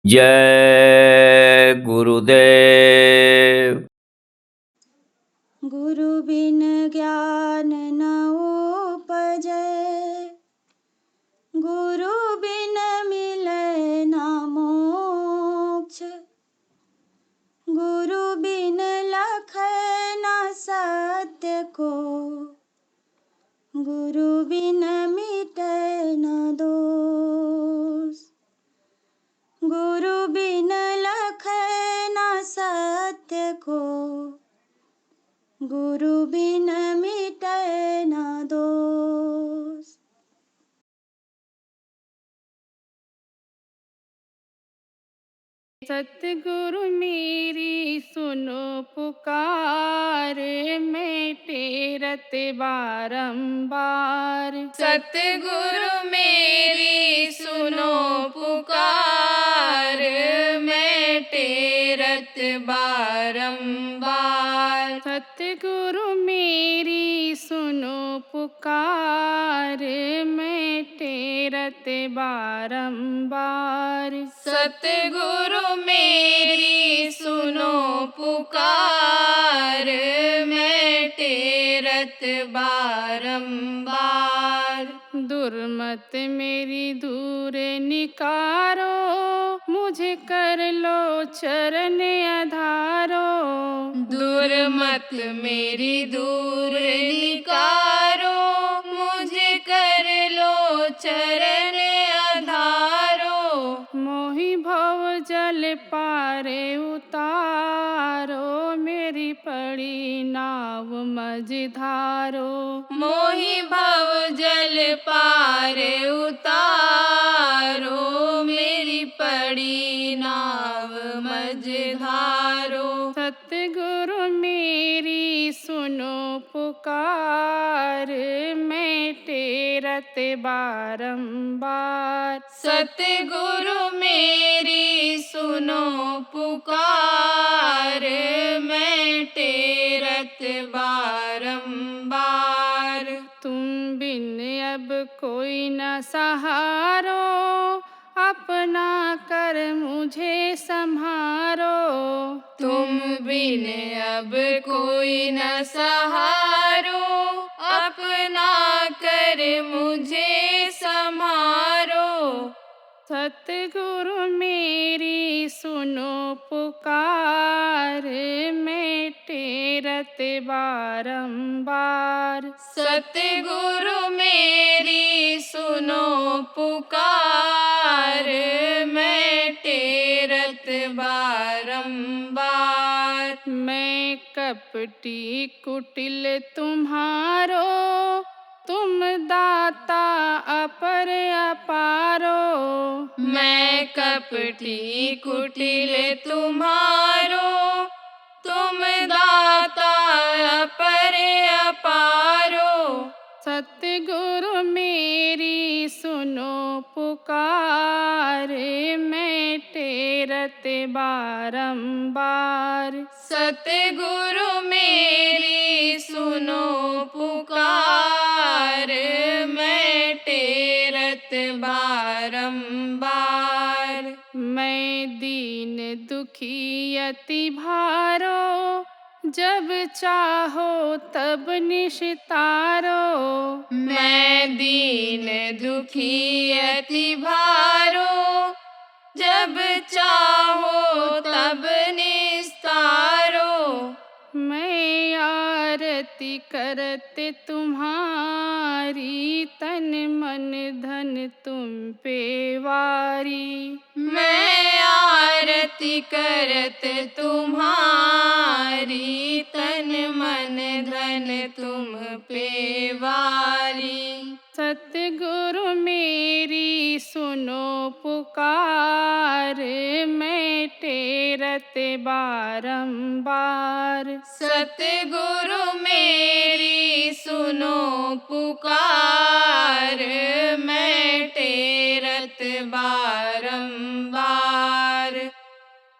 जय गुरुदेव। गुरु बिन ज्ञान न उपजै, गुरु बिन मिलै न मोक्ष। गुरु बिन लखै न सत्य को, गुरु बिन मिटै न दोष। गुरु बिन लखै न सत्य को, गुरु बिन मिटै न दोष। सतगुरु मेरी सुनो पुकार, मैं टेरत बारंबार। सतगुरु मेरी सुनो पुकार, मैं टेरत बारंबार। सतगुरु मेरी सुनो पुकार, मैं टेरत बारंबार। सतगुरु मेरी सुनो पुकार, मैं टेरत बारंबार। दुर्मत मेरी दूर निकारो, मुझे कर लो चरण आधारो। दुर्मत मेरी दूर निकारो, मुझे कर लो चरण आधारो। मोहि भव जल पारे उतारो, मेरी पड़ी नाव मझधारो। मोहि भव जल पारे उतारो, मेरी पड़ी नाव मझधारो। सतगुरु मेरी सुनो पुकार, मैं टेरत बारंबार। सतगुरु मेरी सुनो पुकार, मैं टेरत बारंबार। तुम बिन अब कोई न सहारो, अपना कर मुझे संहारो। तुम बिन अब कोई न सहारो, अपना कर मुझे संहारो। सतगुरु मेरी सुनो पुकार, मैं टेरत बारंबार। सतगुरु मेरी सुनो पुकार, मैं टेरत बारंबार। मैं कपटी कुटिल तुम्हारो, तुम दाता अपर अपारो। मैं कपटी कुटिल तुम्हारो, तुम दाता अपर अपारो। सतगुरु मेरी सुनो पुकार, मैं टेरत बारंबार। सतगुरु मेरी सुनो पुकार, मैं टेरत बारंबार। मैं दीन दुखी अति भारो, जब चाहो तब निस्तारो। मैं दीन दुखी अति भारो, जब चाहो तब निस्तारो। मैं आरती करते तुम्हारी, तन मन धन तुम पे वारी। मैं आरती करते तुम्हारी, तन मन धन तुम पे वारी। सतगुरु मेरी सुनो पुकार, मैं टेरत बारंबार। सतगुरु मेरी सुनो पुकार, मैं टेरत बारंबार।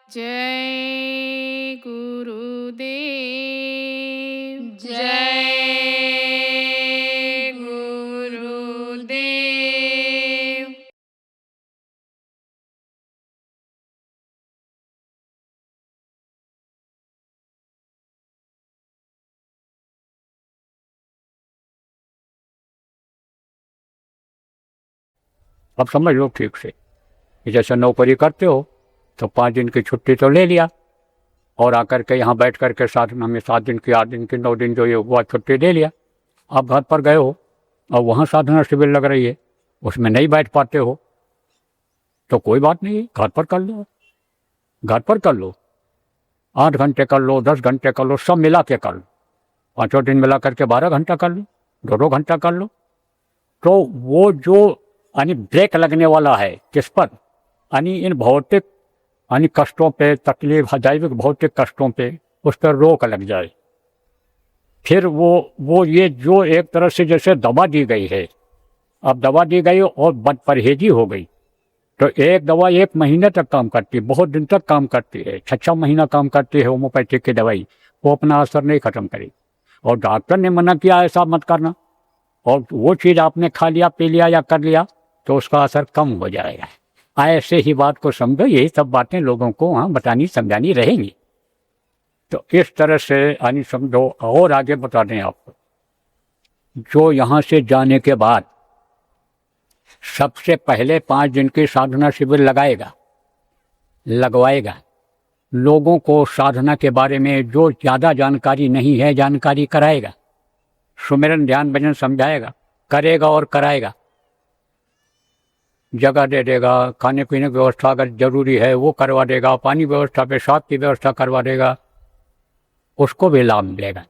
जय गुरुदेव, जय गुरुदेव। अब समझ लो ठीक से कि जैसे नौकरी करते हो तो 5 दिन की छुट्टी तो ले लिया और आकर के यहाँ बैठ कर के साधना में 7 दिन की 8 दिन की 9 दिन जो ये हुआ छुट्टी ले लिया। अब घर पर गए हो और वहाँ साधना शिविर लग रही है, उसमें नहीं बैठ पाते हो तो कोई बात नहीं, घर पर कर लो, घर पर कर लो, 8 घंटे कर लो, 10 घंटे कर लो, सब मिला के कर लो, 5 दिन मिला करके 12 घंटा कर लो, 2 घंटा कर लो। तो वो जो यानी ब्रेक लगने वाला है किस पर, यानी इन भौतिक यानी कष्टों पे, तकलीफ दैविक भौतिक कष्टों पे, उस पर रोक लग जाए। फिर वो ये जो एक तरह से जैसे दवा दी गई है, अब दवा दी गई और बद परहेजी हो गई, तो एक दवा 1 महीने तक काम करती है, बहुत दिन तक काम करती है, 6 महीना काम करती है होम्योपैथिक की दवाई, वो अपना असर नहीं खत्म करेगी। और डॉक्टर ने मना किया ऐसा मत करना, और वो चीज़ आपने खा लिया, पी लिया या कर लिया तो उसका असर कम हो जाएगा। ऐसे ही बात को समझो, यही सब बातें लोगों को वहाँ बतानी समझानी रहेंगी। तो इस तरह से यानी समझो। और आगे बता दें आपको, जो यहाँ से जाने के बाद सबसे पहले 5 दिन की साधना शिविर लगवाएगा, लोगों को साधना के बारे में जो ज़्यादा जानकारी नहीं है जानकारी कराएगा, सुमिरन ध्यान भजन समझाएगा, करेगा और कराएगा, जगह दे देगा, खाने पीने की व्यवस्था अगर जरूरी है वो करवा देगा, पानी व्यवस्था, पेशाब की व्यवस्था करवा देगा, उसको भी लाभ मिलेगा।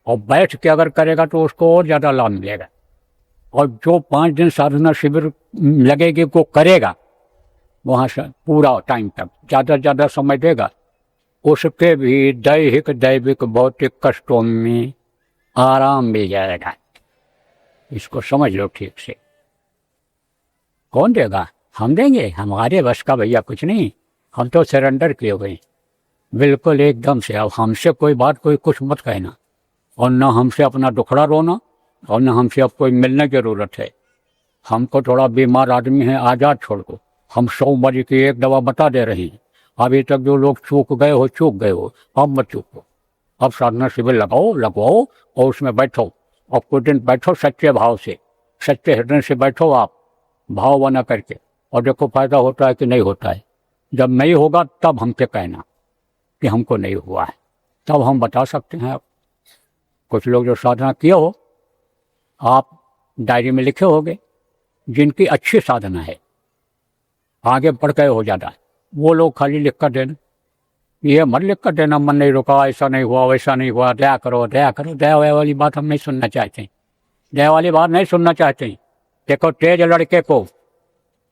और बैठ के अगर करेगा तो उसको और ज़्यादा लाभ मिलेगा। और जो 5 दिन साधना शिविर लगेगी वो करेगा, वहाँ से पूरा टाइम तक ज़्यादा से ज़्यादा समय देगा, उसके भी दैहिक दैविक भौतिक कष्टों में आराम मिल जाएगा। इसको समझ लो ठीक से। कौन देगा? हम देंगे, हमारे बस का भैया कुछ नहीं, हम तो सरेंडर किए हुए बिल्कुल एकदम से। अब हमसे कोई बात कोई कुछ मत कहना, और न हमसे अपना दुखड़ा रोना, और न हमसे अब कोई मिलने की ज़रूरत है। हमको थोड़ा बीमार आदमी है, आज़ाद छोड़ को, हम 100 मरीज की एक दवा बता दे रहे हैं। अभी तक जो लोग चूक गए हो, अब मत चूको। अब साधना शिविर लगवाओ और उसमें बैठो, और कुछ दिन बैठो सच्चे भाव से, सच्चे हृदय से बैठो आप, भाव बना करके, और देखो फायदा होता है कि नहीं होता है। जब नहीं होगा तब हमसे कहना कि हमको नहीं हुआ है, तब हम बता सकते हैं। आप कुछ लोग जो साधना किए हो, आप डायरी में लिखे होंगे, जिनकी अच्छी साधना है, आगे बढ़ गए हो ज़्यादा, वो लोग खाली लिख कर देना, ये मत लिख कर देना मन नहीं रुका, ऐसा नहीं हुआ, वैसा नहीं हुआ, दया करो दया करो। दया वाली बात हम नहीं सुनना चाहते, दया वाली बात नहीं सुनना चाहते। देखो, तेज लड़के को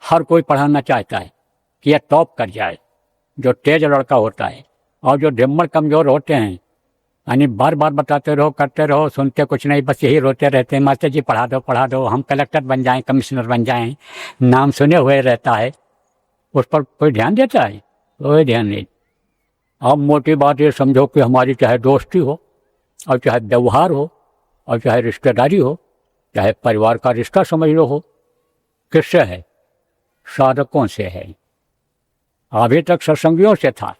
हर कोई पढ़ाना चाहता है कि यह टॉप कर जाए, जो तेज लड़का होता है। और जो दिम्मड़ कमज़ोर होते हैं, यानी बार बार बताते रहो, करते रहो, सुनते कुछ नहीं, बस यही रोते रहते हैं, मास्टर जी पढ़ा दो, हम कलेक्टर बन जाएं, कमिश्नर बन जाएं, नाम सुने हुए रहता है, उस पर कोई ध्यान देता है? कोई ध्यान नहीं। अब मोटी बात ये समझो कि हमारी चाहे दोस्ती हो, और चाहे व्यवहार हो, और चाहे रिश्तेदारी हो, चाहे परिवार का रिश्ता समझ लो हो, किससे है? साधकों से है। अभी तक सत्संगियों से था,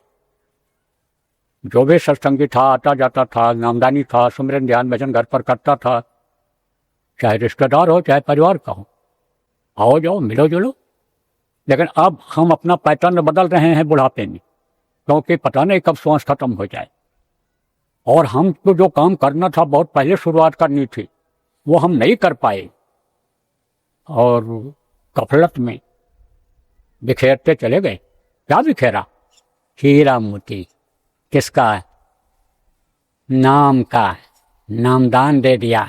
जो भी सत्संगी था, आता जाता था, नामदानी था, सुमिरन ध्यान भजन घर पर करता था, चाहे रिश्तेदार हो चाहे परिवार का हो, आओ जाओ मिलो जुलो। लेकिन अब हम अपना पैटर्न बदल रहे हैं बुढ़ापे में, क्योंकि पता नहीं कब श्वास खत्म हो जाए। और हमको जो काम करना था, बहुत पहले शुरुआत करनी थी, वो हम नहीं कर पाए, और गफलत में बिखेरते चले गए। क्या बिखेरा? हीरा मोती किसका? नाम का। नामदान दे दिया,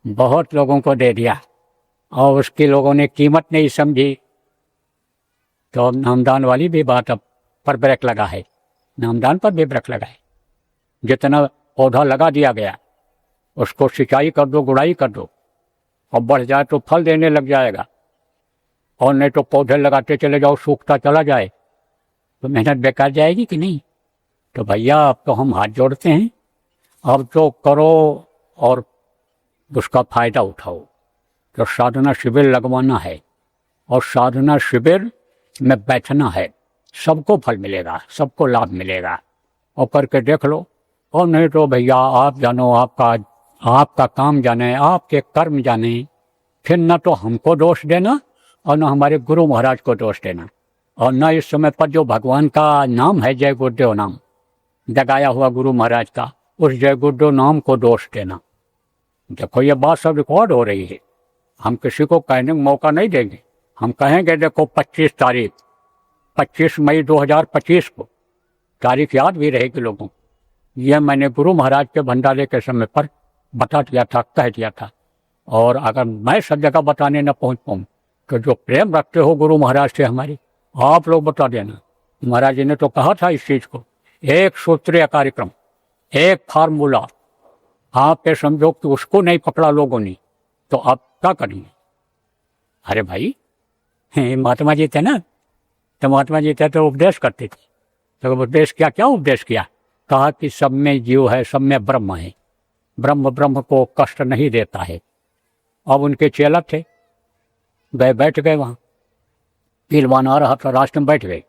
बहुत लोगों को दे दिया, और उसकी लोगों ने कीमत नहीं समझी। तो अब नामदान वाली भी बात अब पर ब्रेक लगा है, नामदान पर भी ब्रेक लगा है। जितना पौधा लगा दिया गया उसको सिंचाई कर दो, गुड़ाई कर दो, और बढ़ जाए तो फल देने लग जाएगा, और नहीं तो पौधे लगाते चले जाओ, सूखता चला जाए तो मेहनत बेकार जाएगी कि नहीं? तो भैया अब तो हम हाथ जोड़ते हैं, अब तो करो और उसका फायदा उठाओ। तो साधना शिविर लगवाना है, और साधना शिविर में बैठना है, सबको फल मिलेगा, सबको लाभ मिलेगा, और करके देख लो। और नहीं तो भैया आप जानो, आपका काम जाने, आपके कर्म जाने, फिर न तो हमको दोष देना और न हमारे गुरु महाराज को दोष देना, और न इस समय पर जो भगवान का नाम है जय गुरुदेव नाम जगाया हुआ गुरु महाराज का, उस जय गुरुदेव नाम को दोष देना। देखो ये बात सब रिकॉर्ड हो रही है, हम किसी को कहने का मौका नहीं देंगे। हम कहेंगे देखो 25 मई 2025 को, तारीख याद भी रहेगी लोगों। यह मैंने गुरु महाराज के भंडारे के समय पर बता दिया था, कह दिया था। और अगर मैं सब जगह बताने न पहुंच पाऊँ तो जो प्रेम रखते हो गुरु महाराज से हमारी, आप लोग बता देना। महाराज जी ने तो कहा था इस चीज को, एक सूत्रीय कार्यक्रम, एक फार्मूला। आप ये समझो कि उसको नहीं पकड़ा लोगों ने तो आप क्या करेंगे? अरे भाई महात्मा जी थे ना, तो महात्मा जी थे तो उपदेश करते थे। तो उपदेश किया, क्या उपदेश किया? कहा कि सब में जीव है, सब में ब्रह्म है, ब्रह्म ब्रह्म को कष्ट नहीं देता है। अब उनके चेला थे, गए बैठ गए वहाँ, पहलवान आ रहा था, रास्ते में बैठ गए।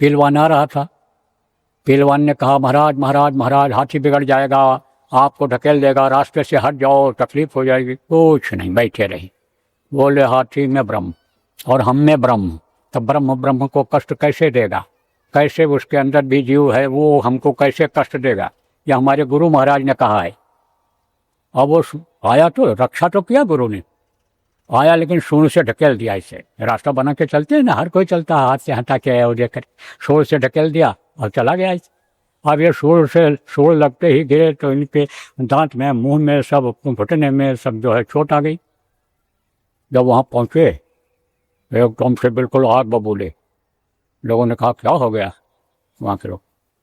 पहलवान आ रहा था, पहलवान ने कहा महाराज महाराज महाराज हाथी बिगड़ जाएगा, आपको ढकेल देगा, रास्ते से हट जाओ, तकलीफ हो जाएगी। कुछ नहीं, बैठे रहे। बोले हाथी में ब्रह्म और हम में ब्रह्म, तो ब्रह्म ब्रह्म को कष्ट कैसे देगा? कैसे उसके अंदर भी जीव है, वो हमको कैसे कष्ट देगा? यह हमारे गुरु महाराज ने कहा है। अब वो आया तो रक्षा तो किया गुरु ने, आया लेकिन सूंड से ढकेल दिया। इसे रास्ता बना के चलते हैं ना, हर कोई चलता है, हाथ से हटा के और देकर सूंड से ढकेल दिया और चला गया इसे। अब ये सूंड लगते ही गिरे तो इनके दांत में, मुंह में, सब घुटने में सब जो है चोट आ गई। जब वहाँ पहुँचे एकदम से बिल्कुल आग बबूले। लोगों ने कहा क्या हो गया? वहाँ के लोग,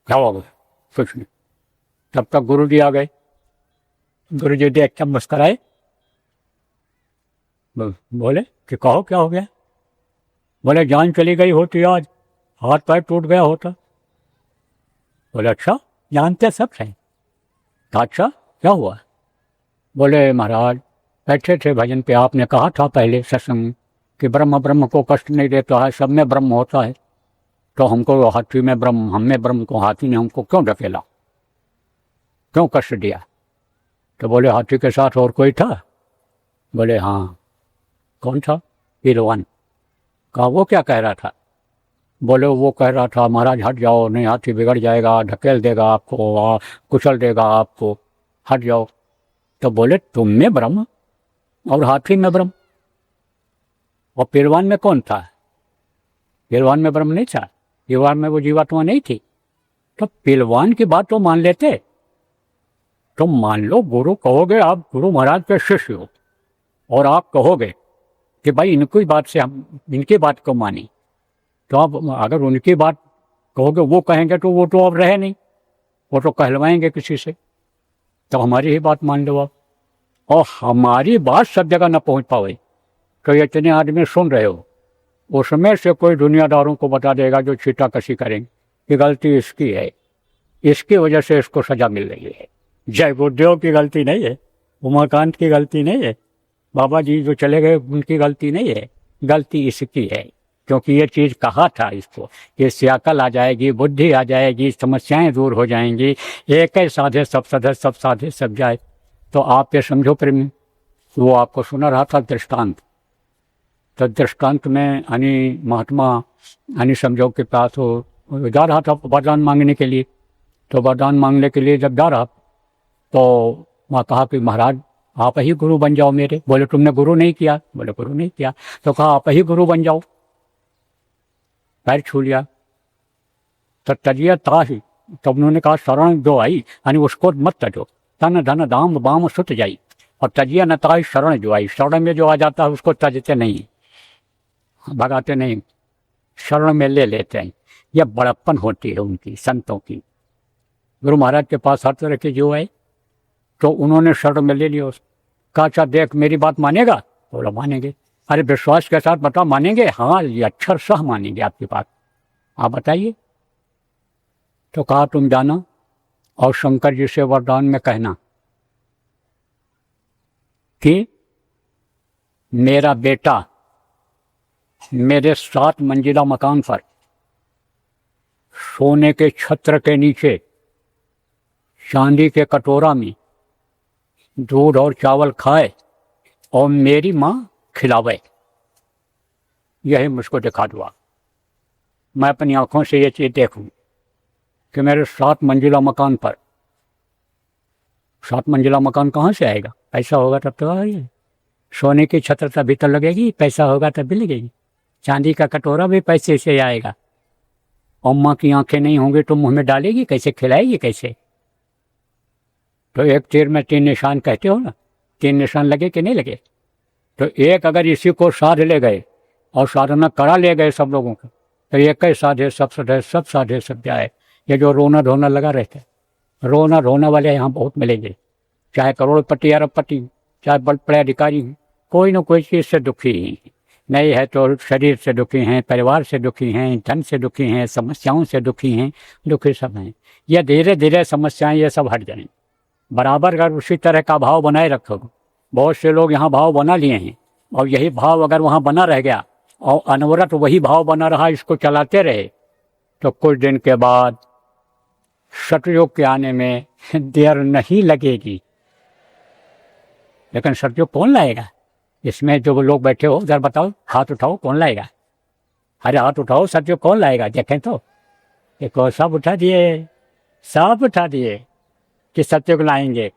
क्या हो गया? कुछ नहीं। तब तक गुरु जी आ गए। गुरु जी देख के मुस्कराए, बोले कि कहो क्या हो गया? बोले जान चली गई होती आज, हाथ पैर टूट गया होता। बोले अच्छा, जानते सब हैं। अच्छा क्या हुआ? बोले महाराज बैठे थे भजन पे, आपने कहा था पहले सत्संग कि ब्रह्म ब्रह्म को कष्ट नहीं देता है, सब में ब्रह्म होता है, तो हमको हाथी में ब्रह्म, हम में ब्रह्म को हाथी ने हमको क्यों ढकेला, क्यों कष्ट दिया? तो बोले हाथी के साथ और कोई था? बोले हाँ। कौन था? पहलवान। कहा वो क्या कह रहा था? बोले वो कह रहा था महाराज हट जाओ, नहीं हाथी बिगड़ जाएगा, ढकेल देगा आपको, कुचल देगा आपको, हट जाओ। तो बोले तुम में ब्रह्म और हाथी में ब्रह्म, और पहलवान में कौन था? पहलवान में ब्रह्म नहीं था, पहलवान में वो जीवात्मा नहीं थी। तो पहलवान की बात तो मान लेते। तो मान लो गुरु कहोगे, आप गुरु महाराज के शिष्य हो और आप कहोगे कि भाई इनकी बात से हम इनकी बात को मानी, तो आप अगर उनकी बात कहोगे, वो कहेंगे तो वो तो अब रहे नहीं, वो तो कहलवाएंगे किसी से। तो हमारी ही बात मान लो आप, और हमारी बात सब जगह न पहुंच पावे तो ये इतने आदमी सुन रहे हो, उसमें से कोई दुनियादारों को बता देगा जो छीटा कसी करेंगे कि गलती इसकी है, इसकी वजह से इसको सजा मिल रही है। जय गुरुदेव की गलती नहीं है, उमाकांत की गलती नहीं है, बाबा जी जो चले गए उनकी गलती नहीं है, गलती इसकी है। क्योंकि ये चीज़ कहा था इसको कि इससे अकल आ जाएगी, बुद्धि आ जाएगी, समस्याएं दूर हो जाएंगी, एक ही साधे सब साधे, सब साधे सब जाए। तो आप ये समझो प्रेमी, वो आपको सुना रहा था दृष्टांत। तो दृष्टांत में यानी महात्मा यानी समझो के पास वो जा रहा था वरदान मांगने के लिए। तो वरदान मांगने के लिए जब जा रहा तो वहाँ कहा कि महाराज आप ही गुरु बन जाओ मेरे। बोले तुमने गुरु नहीं किया? बोले गुरु नहीं किया। तो कहा आप ही गुरु बन जाओ। पैर छू लिया। तो तजिया था ही। तो उन्होंने कहा शरण जो आई यानी उसको मत तजो, तन धन दाम बाम सुत जाई। और तजिया न ताई शरण जो आई, शरण में जो आ जाता है उसको तजते नहीं, भगाते नहीं, शरण में ले लेते हैं। यह बड़प्पन होती है उनकी, संतों की। गुरु महाराज के पास हर तरह के जो आए तो उन्होंने शरण में ले लिया। कहा अच्छा देख मेरी बात मानेगा? बोला मानेंगे। अरे विश्वास के साथ बता मानेंगे? हाँ ये अक्षर सह मानेंगे आपकी बात। आप बताइए। तो कहा तुम जाना और शंकर जी से वरदान में कहना कि मेरा बेटा मेरे 7 मंजिला मकान पर सोने के छत्र के नीचे चांदी के कटोरा में दूध और चावल खाए और मेरी माँ खिलावे। यही मुझको दिखा दो आप। मैं अपनी आंखों से ये चीज़ देखूं कि मेरे 7 मंजिला मकान पर, 7 मंजिला मकान कहाँ से आएगा? पैसा होगा तब तो आएगा। सोने की छत्र तभी तो लगेगी, पैसा होगा तब भी लगेगी। चांदी का कटोरा भी पैसे से आएगा। अम्मा की आंखें नहीं होंगी तो मुंह में डालेगी कैसे, खिलाएगी कैसे? तो एक तीर में 3 निशान कहते हो ना, 3 निशान लगे कि नहीं लगे? तो एक अगर इसी को साध ले गए और साधना करा ले गए सब लोगों को, तो एक ही साधे सब साधे, सब साधे सब जाए। ये जो रोना धोना लगा रहता है, रोना धोना वाले यहाँ बहुत मिलेंगे, चाहे करोड़पति अरबपति, चाहे बड़े बड़े अधिकारी, कोई ना कोई चीज़ से दुखी ही नहीं है। तो शरीर से दुखी हैं, परिवार से दुखी हैं, धन से दुखी हैं, समस्याओं से दुखी हैं, दुखी सब हैं। ये धीरे धीरे समस्याएं ये सब हट जाएंगी। बराबर अगर उसी तरह का भाव बनाए रखोगे, बहुत से लोग यहाँ भाव बना लिए हैं और यही भाव अगर वहाँ बना रह गया और अनवरत वही भाव बना रहा, इसको चलाते रहे, तो कुछ दिन के बाद सतयुग के आने में देर नहीं लगेगी। लेकिन सतयुग कौन लाएगा? इसमें जो लोग बैठे हो जरा बताओ, हाथ उठाओ, कौन लाएगा? अरे हाथ उठाओ, सतयुग कौन लाएगा? देखें तो देखो, सब उठा दिए, सब उठा दिए कि सतयुग लाएंगे।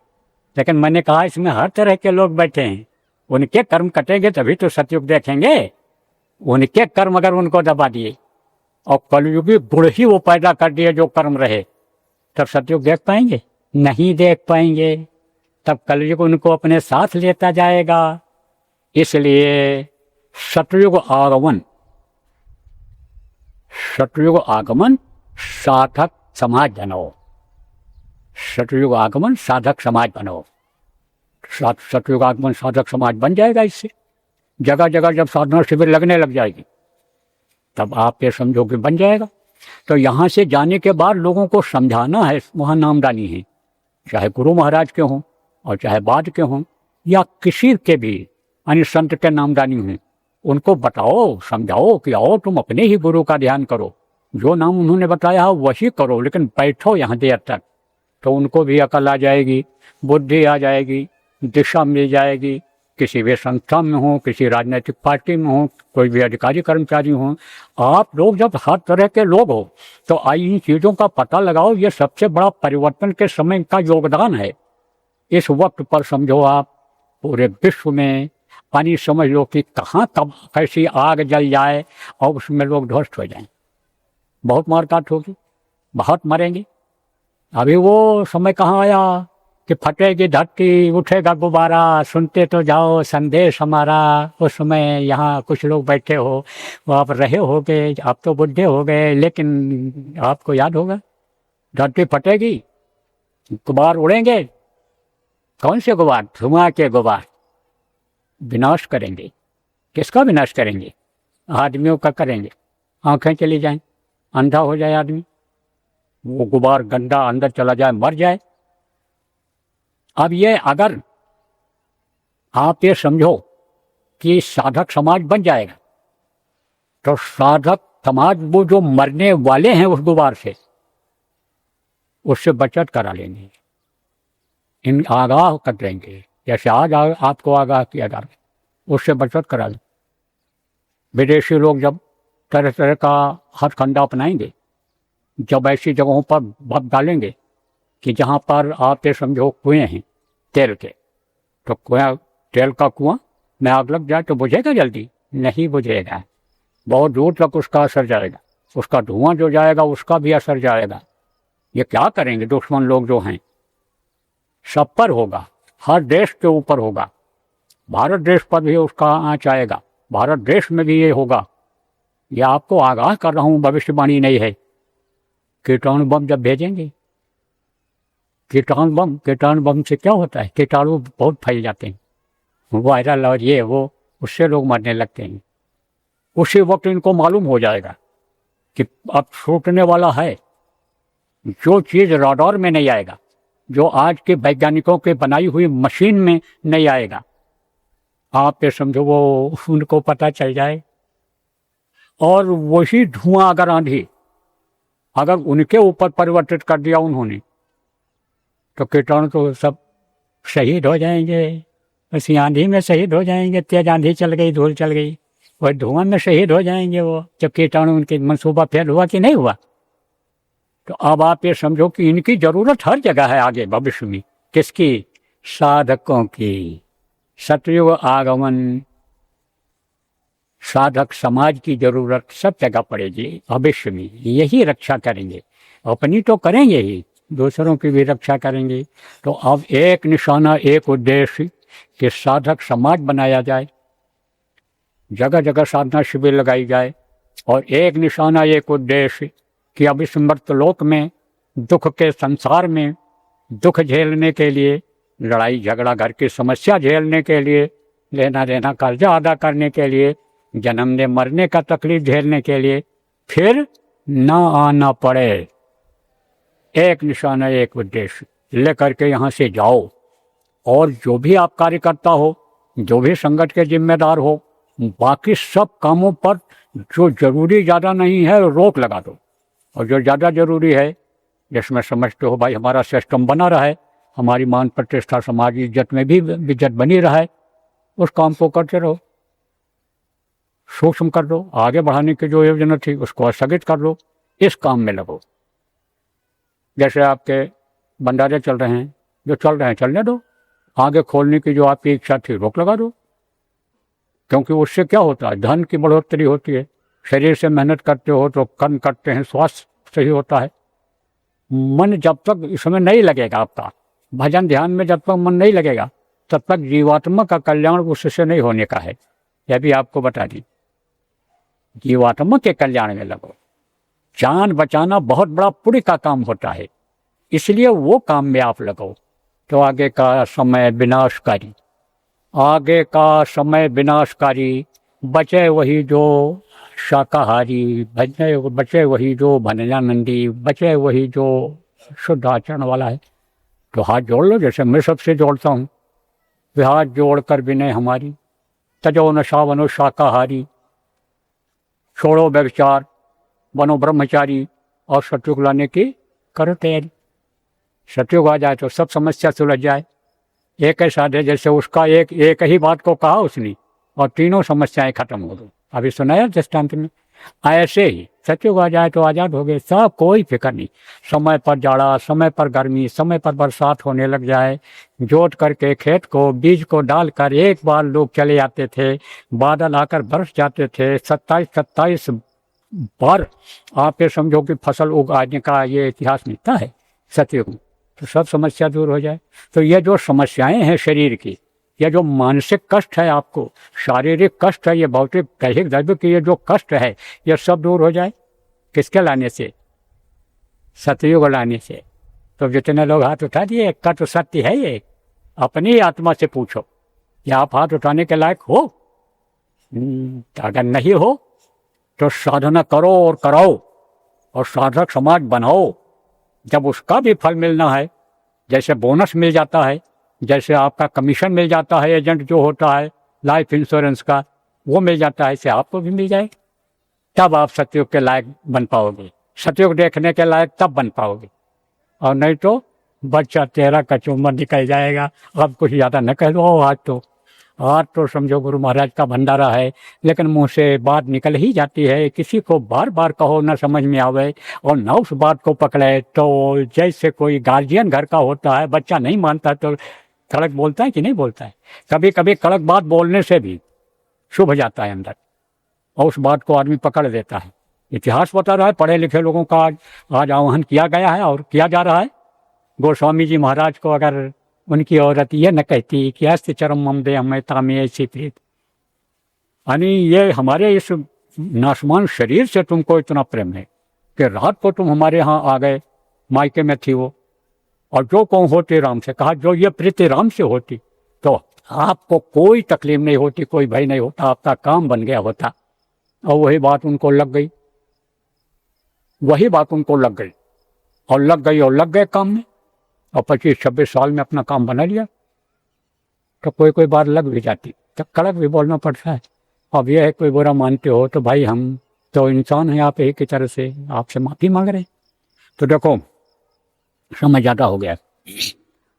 लेकिन मैंने कहा इसमें हर तरह के लोग बैठे हैं, उनके कर्म कटेंगे तभी तो सतयुग देखेंगे। उनके कर्म अगर उनको दबा दिए और कलयुगी गुण ही वो पैदा कर दिए जो कर्म रहे, तब सतयुग देख पाएंगे? नहीं देख पाएंगे। तब कलयुग उनको अपने साथ लेता जाएगा। इसलिए सतयुग आगमन, सतयुग आगमन साधक समाज बनो, सतयुग आगमन साधक समाज बनो। सतयुग आगमन साधक समाज बन जाएगा। इससे जगह जगह जब साधना शिविर लगने लग जाएगी, तब आप ये समझो कि बन जाएगा। तो यहाँ से जाने के बाद लोगों को समझाना है, वहाँ नामदानी है, चाहे गुरु महाराज के हों और चाहे बाद के हों या किसी के भी अन्य संत के नामदानी हों, उनको बताओ, समझाओ कि आओ तुम अपने ही गुरु का ध्यान करो, जो नाम उन्होंने बताया है वही करो, लेकिन बैठो यहाँ देर तक। तो उनको भी अकल आ जाएगी, बुद्धि आ जाएगी, दिशा मिल जाएगी। किसी भी संस्था में हो, किसी राजनीतिक पार्टी में हो, कोई भी अधिकारी कर्मचारी हो, आप लोग जब हर तरह के लोग हो तो आई इन चीज़ों का पता लगाओ। ये सबसे बड़ा परिवर्तन के समय का योगदान है। इस वक्त पर समझो आप पूरे विश्व में पानी समझ लो कि कहाँ कब कैसी आग जल जाए और उसमें लोग ध्वस्त हो जाएं। बहुत मारकाट होगी, बहुत मरेंगे। अभी वो समय कहाँ आया कि फटेगी धरती, उठेगा गुब्बारा, सुनते तो जाओ संदेश हमारा। उस समय यहाँ कुछ लोग बैठे हो, वो आप रहे होगे, आप तो बुढ़े हो गए, लेकिन आपको याद होगा धरती फटेगी, गुब्बार उड़ेंगे। कौन से गुब्बार? धुआं के गुब्बार। विनाश करेंगे। किसका विनाश करेंगे? आदमियों का करेंगे। आंखें चली जाएं, अंधा हो जाए आदमी, वो गुब्बार गंदा अंदर चला जाए, मर जाए। अब ये अगर आप ये समझो कि साधक समाज बन जाएगा, तो साधक समाज वो जो मरने वाले हैं उस गुब्बार से, उससे बचत करा लेंगे, इन आगाह कर देंगे। जैसे आज आपको आगाह किया जा रहा है, उससे बचत करा लें। विदेशी लोग जब तरह तरह का हथकंडा अपनाएंगे, जब ऐसी जगहों पर भग डालेंगे कि जहाँ पर आप ये समझो कुएँ हैं तेल के, तो कुआं, तेल का कुआं में आग लग जाए तो बुझेगा जल्दी? नहीं बुझेगा, बहुत दूर तक उसका असर जाएगा, उसका धुआं जो जाएगा उसका भी असर जाएगा। ये क्या करेंगे दुश्मन लोग जो हैं? सब पर होगा, हर देश के ऊपर होगा, भारत देश पर भी उसका आँच आएगा, भारत देश में भी ये होगा। ये आपको आगाह कर रहा हूँ, भविष्यवाणी नहीं है। कीटाणु बम जब भेजेंगे, कीटाणु बम से क्या होता है? कीटाणु बहुत फैल जाते हैं, वायरल और ये वो, उससे लोग मरने लगते हैं। उसी वक्त इनको मालूम हो जाएगा कि अब छूटने वाला है। जो चीज़ राडार में नहीं आएगा, जो आज के वैज्ञानिकों के बनाई हुई मशीन में नहीं आएगा, आप ये समझो वो उनको पता चल जाए। और वही धुआं अगर आंधी अगर उनके ऊपर परिवर्तित कर दिया उन्होंने, तो कीटाणु तो सब शहीद हो जाएंगे, उसी आंधी में शहीद हो जाएंगे। तेज आंधी चल गई, धूल चल गई, वो धुआं में शहीद हो जाएंगे वो, जब कीटाणु उनके मंसूबा फेल हुआ कि नहीं हुआ। तो अब आप ये समझो कि इनकी जरूरत हर जगह है आगे भविष्य में। किसकी? साधकों की। सतयुग आगमन, साधक समाज की जरूरत सब जगह पड़ेगी भविष्य में। यही रक्षा करेंगे, अपनी तो करेंगे ही, दूसरों की भी रक्षा करेंगे। तो अब एक निशाना, एक उद्देश्य कि साधक समाज बनाया जाए, जगह जगह साधना शिविर लगाई जाए, और एक निशाना, एक उद्देश्य कि अब इस मर्त्यलोक में, दुख के संसार में, दुख झेलने के लिए, लड़ाई झगड़ा घर की समस्या झेलने के लिए, लेना देना कर्जा अदा करने के लिए, जन्मने मरने का तकलीफ झेलने के लिए फिर ना आना पड़े। एक निशाना, एक उद्देश्य लेकर के यहाँ से जाओ। और जो भी आप कार्यकर्ता हो, जो भी संगठन के जिम्मेदार हो, बाकी सब कामों पर जो जरूरी ज़्यादा नहीं है रोक लगा दो, और जो ज़्यादा जरूरी है, जिसमें समझते हो भाई हमारा सिस्टम बना रहे, हमारी मान प्रतिष्ठा समाज इज्जत में भी इज्जत बनी रहे, उस काम को करते रहो। सूक्ष्म कर दो, आगे बढ़ाने की जो योजना थी उसको स्थगित कर दो, इस काम में लगो। जैसे आपके भंडारे चल रहे हैं, जो चल रहे हैं चलने दो, आगे खोलने की जो आपकी इच्छा थी रोक लगा दो। क्योंकि उससे क्या होता है, धन की बढ़ोतरी होती है। शरीर से मेहनत करते हो तो कर्म करते हैं, स्वास्थ्य सही होता है। मन जब तक इसमें नहीं लगेगा, आपका भजन ध्यान में जब तक मन नहीं लगेगा, तब तक जीवात्मा का कल्याण उससे नहीं होने का है। यह भी आपको बता दी, जीवात्मा के कल्याण में लगो। जान बचाना बहुत बड़ा पुण्य का काम होता है, इसलिए वो काम में आप लगो। तो आगे का समय विनाशकारी, आगे का समय विनाशकारी, बचे वही जो शाकाहारी, बचे वही जो भजनानंदी, बचे वही जो शुद्ध आचरण वाला है। तो हाथ जोड़ लो, जैसे मैं सबसे जोड़ता हूँ। वे हाथ जोड़कर विनय हमारी, तजो नशा बनो शाकाहारी, छोड़ो व्यभिचार, बनो ब्रह्मचारी, और सतयुग लाने की करो तैयारी। सतयुग आ जाए तो सब समस्या सुलझ जाए। एक ऐसा है जैसे उसका एक ही बात को कहा उसने और तीनों समस्याएं खत्म हो गई। अभी सुनाया दृष्टांत में, ऐसे ही सतयुग आ जाए तो आज़ाद हो गए सब, कोई फिक्र नहीं। समय पर जाड़ा, समय पर गर्मी, समय पर बरसात होने लग जाए, जोत करके खेत को, बीज को डालकर एक बार लोग चले आते थे, बादल आकर बरस जाते थे। 27 बार आप ये समझो कि फसल उगाने का ये इतिहास मिलता है सतयुग में। तो सब समस्या दूर हो जाए। तो ये जो समस्याएं हैं शरीर की, यह जो मानसिक कष्ट है, आपको शारीरिक कष्ट है, ये भौतिक दैहिक दैविक ये जो कष्ट है, ये सब दूर हो जाए। किसके लाने से? सतयुग लाने से। तो जितने लोग हाथ उठा दिए, का तो सत्य है ये। अपनी आत्मा से पूछो कि आप हाथ उठाने के लायक हो? अगर नहीं हो तो साधना करो और कराओ, और साधक समाज बनाओ। जब उसका भी फल मिलना है, जैसे बोनस मिल जाता है, जैसे आपका कमीशन मिल जाता है, एजेंट जो होता है लाइफ इंश्योरेंस का, वो मिल जाता है, इसे आपको भी मिल जाए। तब आप सतयुग के लायक बन पाओगे, सतयुग देखने के लायक तब बन पाओगे। और नहीं तो बच्चा तेरा कचूमर निकल जाएगा। अब कुछ ज़्यादा न कह दो। आज तो समझो गुरु महाराज का भंडारा है, लेकिन मुंह से बात निकल ही जाती है। किसी को बार बार कहो न समझ में आवे और न उस बात को पकड़े। तो जैसे कोई गार्जियन घर का होता है, बच्चा नहीं मानता तो कड़क बोलता है कि नहीं बोलता है? कभी कभी कड़क बात बोलने से भी शुभ जाता है अंदर, और उस बात को आदमी पकड़ देता है। इतिहास बता रहा है, पढ़े लिखे लोगों का आज आह्वान किया गया है और किया जा रहा है। गोस्वामी जी महाराज को अगर उनकी औरत ये न कहती कि अस्ति चरम मम दे हमें तामे ऐसी प्रीत, यानी ये हमारे इस नाशमान शरीर से तुमको इतना प्रेम है कि रात को तुम हमारे यहाँ आ गए, मायके में थी वो, और जो कौन होते राम से, कहा जो ये प्रीति राम से होती तो आपको कोई तकलीफ नहीं होती, कोई भय नहीं होता, आपका काम बन गया होता। और वही बात उनको लग गई, वही बात उनको लग गई, और लग गए काम में, और 25-26 साल में अपना काम बना लिया। तो कोई बार लग भी जाती तो कड़क भी बोलना पड़ता है। अब यह है कोई बुरा मानते हो तो भाई हम तो इंसान हैं, आप एक ही तरह से आपसे माफ़ी मांग रहे हैं। तो देखो समय ज़्यादा हो गया,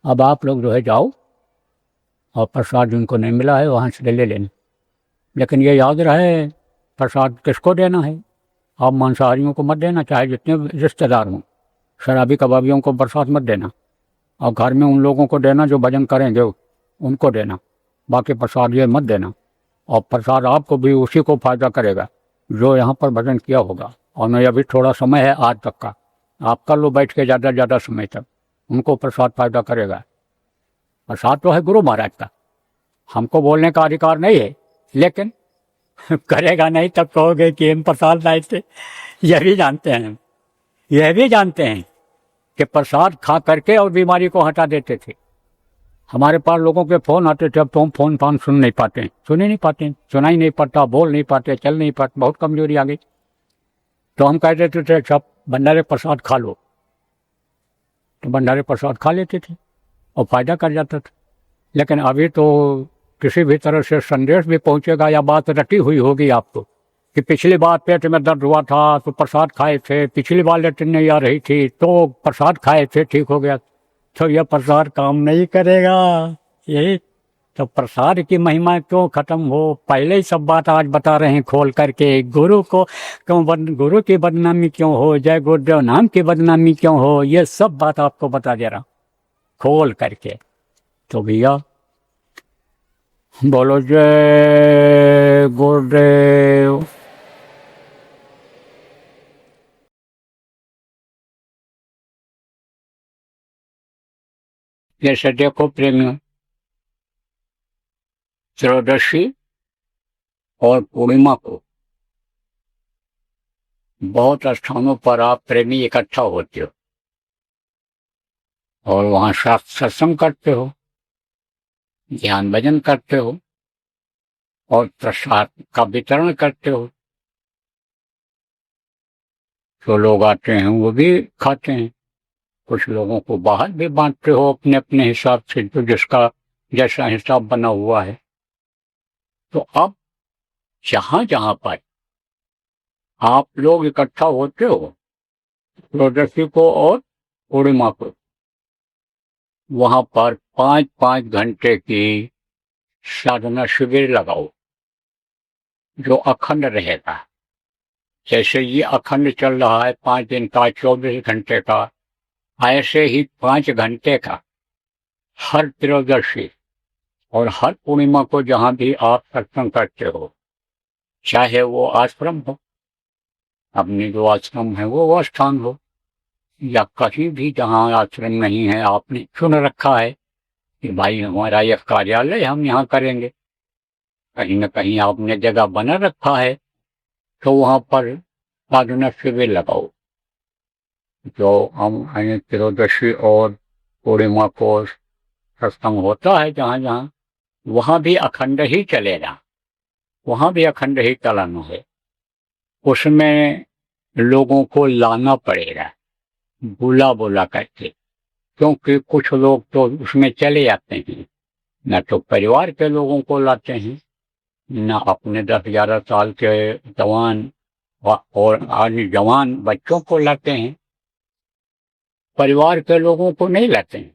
अब आप लोग जो है जाओ, और प्रसाद जिनको नहीं मिला है वहाँ से ले लेना। लेकिन ये याद रहे प्रसाद किसको देना है। आप मांसाहारियों को मत देना, चाहे जितने रिश्तेदार हों। शराबी कबाबियों को प्रसाद मत देना, और घर में उन लोगों को देना जो भजन करेंगे, उनको देना। बाकी प्रसाद ये मत देना। और प्रसाद आपको भी उसी को फायदा करेगा जो यहाँ पर भजन किया होगा। और नहीं, अभी थोड़ा समय है आज तक का, आप कर लो बैठ के ज़्यादा से ज़्यादा समय तक, उनको प्रसाद फायदा करेगा। प्रसाद तो है गुरु महाराज का, हमको बोलने का अधिकार नहीं है, लेकिन करेगा नहीं तब कहोगे कि हम प्रसाद लाए थे। यह भी जानते हैं, यह भी जानते हैं कि प्रसाद खा करके और बीमारी को हटा देते थे। हमारे पास लोगों के फ़ोन आते थे, अब तो हम फ़ोन सुन नहीं पाते हैं, सुन ही नहीं पाते हैं, सुनाई नहीं पड़ता, बोल नहीं पाते, चल नहीं पाते, बहुत कमजोरी आ गई। तो हम कह देते थे सब भंडारे प्रसाद खा लो, तो भंडारे प्रसाद खा लेते थे और फायदा कर जाता था। लेकिन अभी तो किसी भी तरह से संदेश भी पहुंचेगा या बात रटी हुई होगी आपको कि पिछली बार पेट में दर्द हुआ था तो प्रसाद खाए थे, पिछली बार लेटरिन नहीं आ रही थी तो प्रसाद खाए थे, ठीक हो गया। तो यह प्रसाद काम नहीं करेगा। यही तो प्रसाद की महिमा क्यों खत्म हो, पहले ही सब बात आज बता रहे हैं खोल करके। गुरु को क्यों गुरु की बदनामी क्यों हो, जय गुरुदेव नाम की बदनामी क्यों हो, ये सब बात आपको बता दे रहा खोल करके। तो भैया बोलो जय गुरुदेव। जैसे देखो प्रेमियों, त्रयोदशी और पूर्णिमा को बहुत स्थानों पर आप प्रेमी इकट्ठा होते हो और वहां सत्संग करते हो, ध्यान भजन करते हो और प्रसाद का वितरण करते हो। जो लोग आते हैं वो भी खाते हैं, कुछ लोगों को बाहर भी बांटते हो अपने अपने हिसाब से, जो जिसका जैसा हिसाब बना हुआ है। तो अब जहां जहां पर आप लोग इकट्ठा होते हो त्रयोदशी को और पूर्णिमा को, वहां पर 5-5 घंटे की साधना शिविर लगाओ जो अखंड रहेगा। जैसे ये अखंड चल रहा है 5 दिन का, 24 घंटे का, ऐसे ही 5 घंटे का हर त्रयोदशी और हर पूर्णिमा को जहां भी आप सत्संग करते हो, चाहे वो आश्रम हो, अपने जो आश्रम है वो स्थान हो, या कहीं भी जहां आश्रम नहीं है, आपने चुन रखा है कि भाई हमारा यह कार्यालय हम यहाँ करेंगे, कहीं न कहीं आपने जगह बना रखा है, तो वहां पर साधना शिविर लगाओ। जो हम त्रयोदशी और पूर्णिमा को सत्संग होता है जहां जहां, वहां भी अखंड ही चलेगा, वहां भी अखंड ही चलाना है। उसमें लोगों को लाना पड़ेगा बुला बुला करके, क्योंकि कुछ लोग तो उसमें चले जाते हैं, न तो परिवार के लोगों को लाते हैं, न अपने 10-11 साल के जवान और अन्य जवान बच्चों को लाते हैं। परिवार के लोगों को नहीं लाते हैं,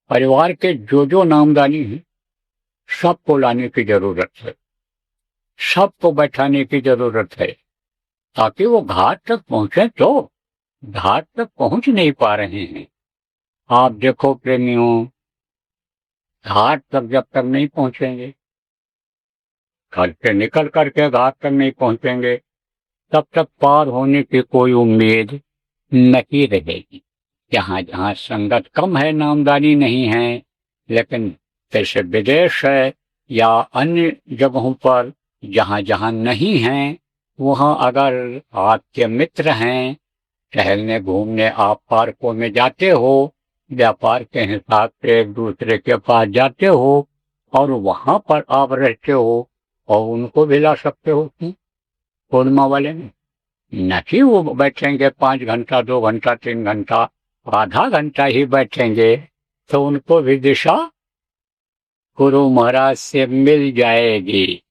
परिवार के जो नामदानी है सबको लाने की जरूरत है, सबको बैठाने की जरूरत है, ताकि वो घाट तक पहुंचे। तो घाट तक पहुंच नहीं पा रहे हैं। आप देखो प्रेमियों, घाट तक जब तक नहीं पहुंचेंगे, घर से निकल करके घाट तक नहीं पहुंचेंगे, तब तक पार होने की कोई उम्मीद नहीं रहेगी। जहां जहां संगत कम है, नामदानी नहीं है, लेकिन जैसे विदेश है या अन्य जगहों पर जहां जहां नहीं है, वहां अगर आपके मित्र हैं, टहलने घूमने आप पार्कों में जाते हो, व्यापार के हिसाब से एक दूसरे के पास जाते हो और वहां पर आप रहते हो, और उनको भी ला सकते हो। पूर्णिमा वाले में न कि वो बैठेंगे 5 घंटा, 2 घंटा, 3 घंटा, आधा घंटा ही बैठेंगे, तो उनको भी दिशा गुरु महाराज से मिल जाएगी।